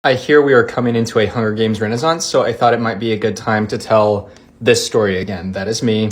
I hear we are coming into a Hunger Games renaissance, so I thought it might be a good time to tell this story again. That is me.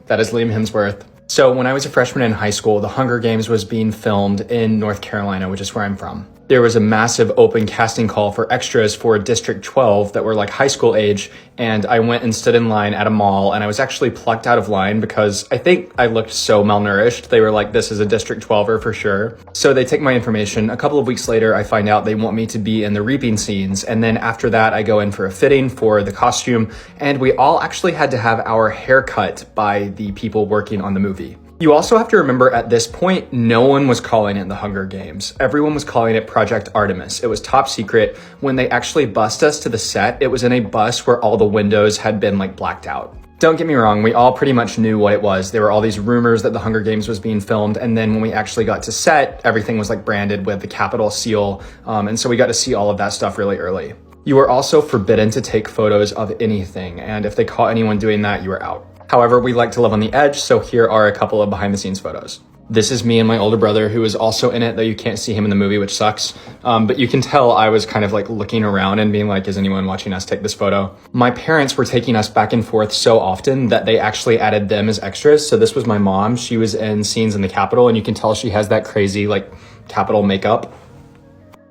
That is Liam Hemsworth. So when I was a freshman in high school, the Hunger Games was being filmed in North Carolina, which is where I'm from. There was a massive open casting call for extras for District 12 that were like high school age, and I went and stood in line at a mall, and I was actually plucked out of line because I think I looked so malnourished. They were like, this is a District 12er for sure. So they take my information. A couple of weeks later, I find out they want me to be in the reaping scenes, and then after that, I go in for a fitting for the costume, and we all actually had to have our hair cut by the people working on the movie. You also have to remember at this point, no one was calling it the Hunger Games. Everyone was calling it Project Artemis. It was top secret. When they actually bussed us to the set, it was in a bus where all the windows had been like blacked out. Don't get me wrong, we all pretty much knew what it was. There were all these rumors that the Hunger Games was being filmed, and then when we actually got to set, everything was like branded with the Capitol seal, and so we got to see all of that stuff really early. You were also forbidden to take photos of anything, and if they caught anyone doing that, you were out. However, we like to live on the edge, so here are a couple of behind the scenes photos. This is me and my older brother, who is also in it, though you can't see him in the movie, which sucks. But you can tell I was kind of like looking around and being like, is anyone watching us take this photo? My parents were taking us back and forth so often that they actually added them as extras. So this was my mom. She was in scenes in the Capitol, and you can tell she has that crazy like Capitol makeup.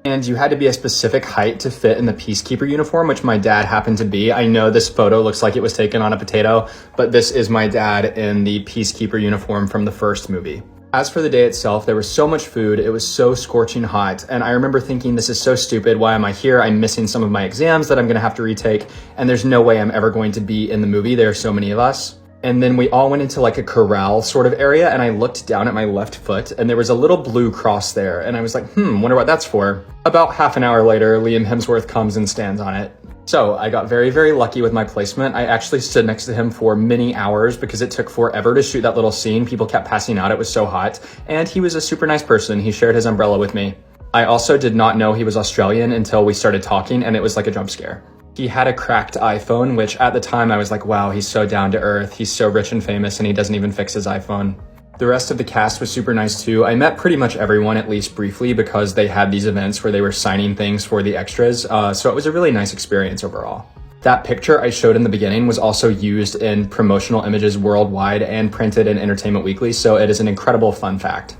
And you had to be a specific height to fit in the Peacekeeper uniform, which my dad happened to be. I know this photo looks like it was taken on a potato, but this is my dad in the Peacekeeper uniform from the first movie. As for the day itself, there was so much food, it was so scorching hot, and I remember thinking, this is so stupid, why am I here? I'm missing some of my exams that I'm gonna have to retake, and there's no way I'm ever going to be in the movie, there are so many of us. And then we all went into like a corral sort of area, and I looked down at my left foot, and there was a little blue cross there, and I was like, wonder what that's for. About half an hour later, Liam Hemsworth comes and stands on it. So I got very, very lucky with my placement. I actually stood next to him for many hours because it took forever to shoot that little scene. People kept passing out, it was so hot. And he was a super nice person. He shared his umbrella with me. I also did not know he was Australian until we started talking, and it was like a jump scare. He had a cracked iPhone, which at the time I was like, wow, he's so down to earth. He's so rich and famous, and he doesn't even fix his iPhone. The rest of the cast was super nice too. I met pretty much everyone, at least briefly, because they had these events where they were signing things for the extras. So it was a really nice experience overall. That picture I showed in the beginning was also used in promotional images worldwide and printed in Entertainment Weekly. So it is an incredible fun fact.